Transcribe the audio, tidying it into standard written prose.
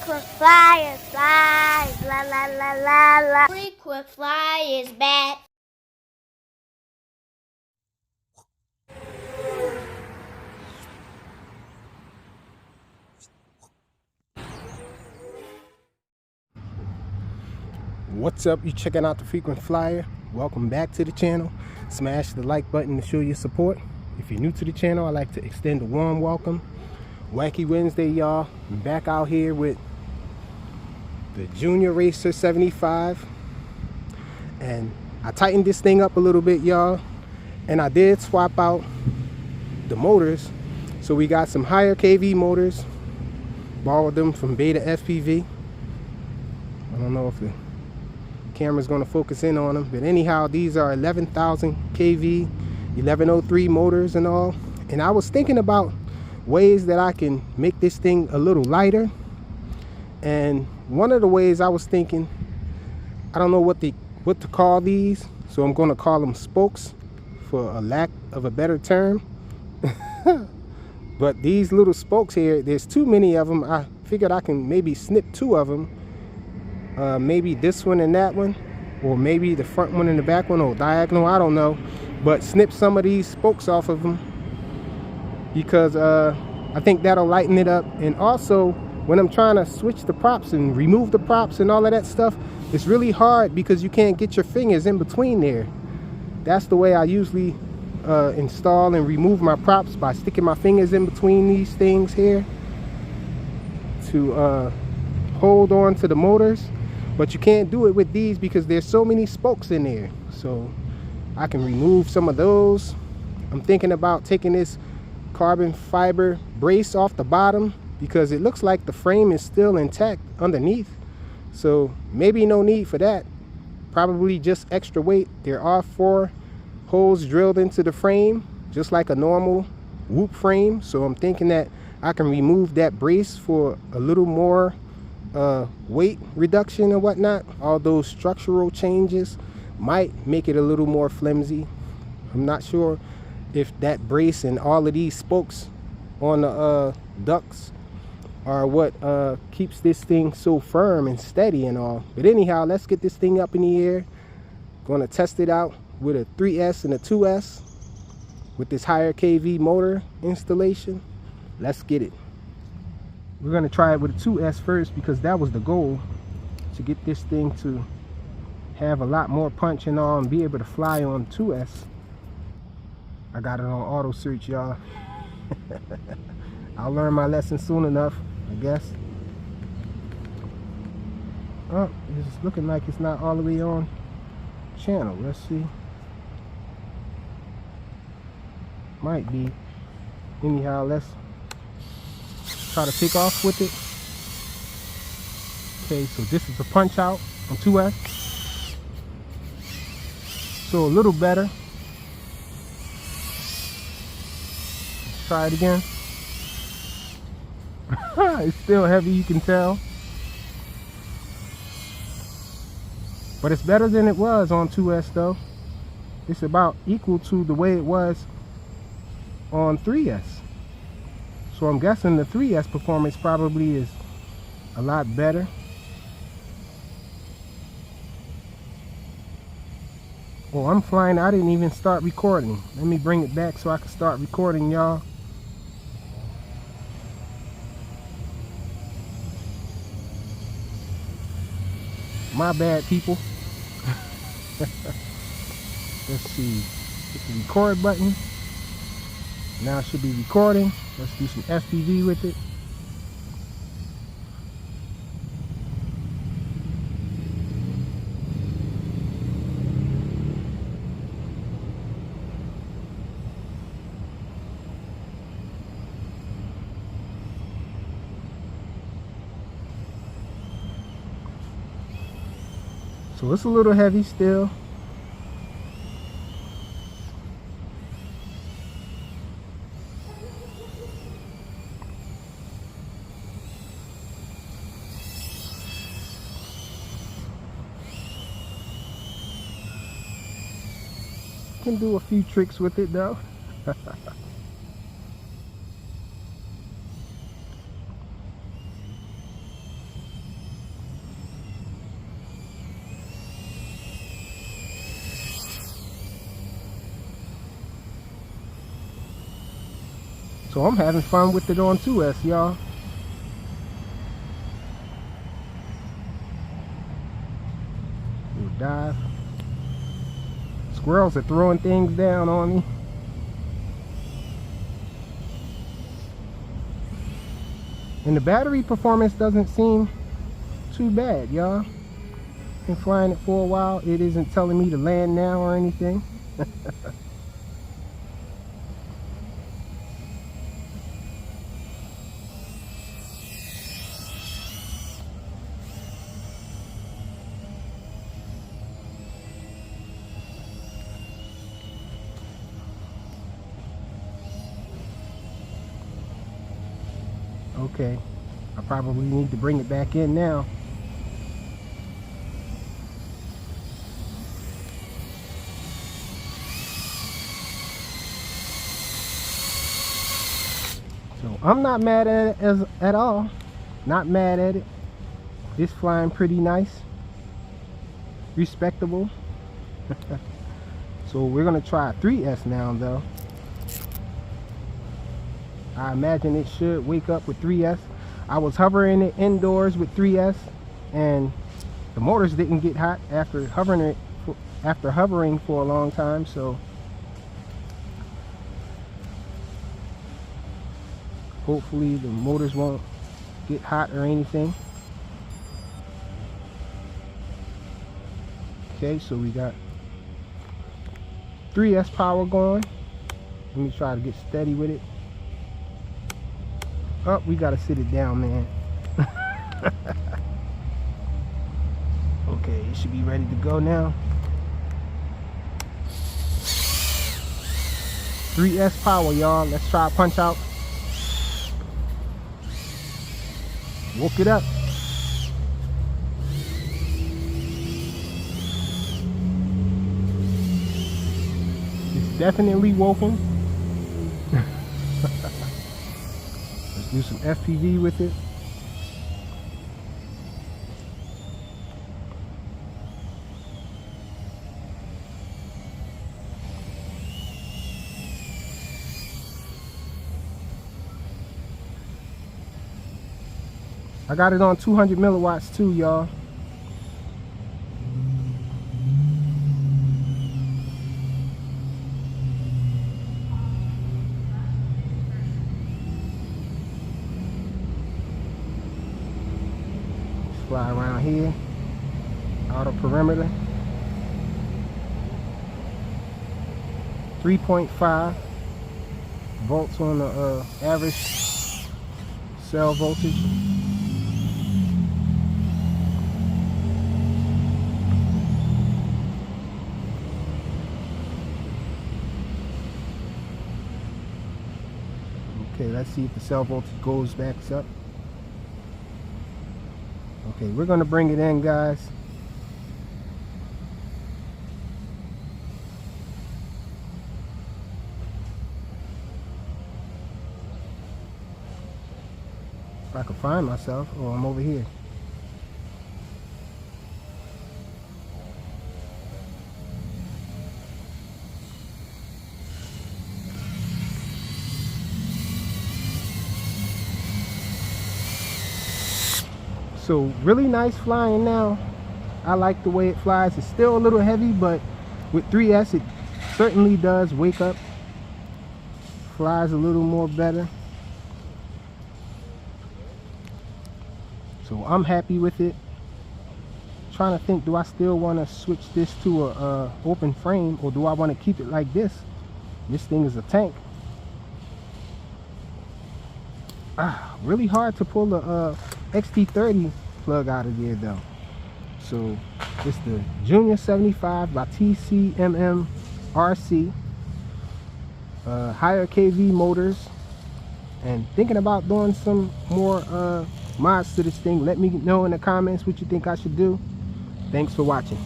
Frequent flyer flies, la la la la la. Frequent flyer is back. What's up? You checking out the Frequent Flyer? Welcome back to the channel. Smash the like button to show your support. If you're new to the channel, I'd like to extend a warm welcome. Wacky Wednesday, y'all. I'm back out here with the Junior Racer 75. And I tightened this thing up a little bit, y'all. And I did swap out the motors. So we got some higher KV motors. Borrowed them from Beta FPV. I don't know if the camera's going to focus in on them, but anyhow, these are 11,000 kV 1103 motors and all. And I was thinking about ways that I can make this thing a little lighter. And one of the ways I was thinking, I don't know what to call these, so I'm going to call them spokes for a lack of a better term. But these little spokes here, there's too many of them. I figured I can maybe snip two of them. Maybe this one and that one, or maybe the front one and the back one, or diagonal, I don't know, but snip some of these spokes off of them, because I think that'll lighten it up. And also, when I'm trying to switch the props and remove the props and all of that stuff, it's really hard because you can't get your fingers in between there. That's the way I usually install and remove my props, by sticking my fingers in between these things here to hold on to the motors. But you can't do it with these because there's so many spokes in there. So I can remove some of those. I'm thinking about taking this carbon fiber brace off the bottom because it looks like the frame is still intact underneath. So maybe no need for that. Probably just extra weight. There are 4 holes drilled into the frame, just like a normal Whoop frame. So I'm thinking that I can remove that brace for a little more weight reduction and whatnot. All those structural changes might make it a little more flimsy. I'm not sure if that brace and all of these spokes on the ducts are what keeps this thing so firm and steady and all. But anyhow, let's get this thing up in the air. Gonna test it out with a 3S and a 2S with this higher KV motor installation. Let's get it. We're going to try it with a 2S first because that was the goal, to get this thing to have a lot more punch and all and be able to fly on 2S. I got it on auto search, y'all. I'll learn my lesson soon enough, I guess. Oh, it's looking like it's not all the way on channel. Let's see. Might be. Anyhow, let's try to take off with it. Okay, so this is a punch out on 2S. So a little better. Let's try it again. It's still heavy, you can tell. But it's better than it was on 2S though. It's about equal to the way it was on 3S. So I'm guessing the 3S performance probably is a lot better. Oh, I'm flying. I didn't even start recording. Let me bring it back so I can start recording, y'all. My bad, people. Let's see. Hit the record button. Now it should be recording. Let's do some FPV with it. So it's a little heavy still. Can do a few tricks with it though. So I'm having fun with it on 2S, y'all. We'll dive. Squirrels are throwing things down on me. And the battery performance doesn't seem too bad, y'all. Been flying it for a while. It isn't telling me to land now or anything. Okay, I probably need to bring it back in now. So I'm not mad at it at all. Not mad at it. It's flying pretty nice. Respectable. So we're gonna try 3S now though. I imagine it should wake up with 3S. I was hovering it indoors with 3S and the motors didn't get hot after hovering for a long time, so hopefully the motors won't get hot or anything. Okay, so we got 3S power going. Let me try to get steady with it. Oh, we gotta sit it down, man. Okay, it should be ready to go now. 3S power, y'all. Let's try punch out. Woke it up. It's definitely woken. Let's do some FPV with it. I got it on 200 milliwatts too, y'all. Fly around here, outer perimeter. 3.5 volts on the average cell voltage. Okay, let's see if the cell voltage goes back up. Okay, we're gonna bring it in, guys. If I can find myself. Oh, I'm over here. So really nice flying now. I like the way it flies. It's still a little heavy, but with 3S it certainly does wake up. Flies a little more better. So I'm happy with it. Trying to think, do I still want to switch this to a open frame, or do I want to keep it like this? This thing is a tank. Really hard to pull the XT30 plug out of there though. So it's the Junior 75 by TCMM RC, higher KV motors, and thinking about doing some more mods to this thing. Let me know in the comments what you think I should do. Thanks for watching.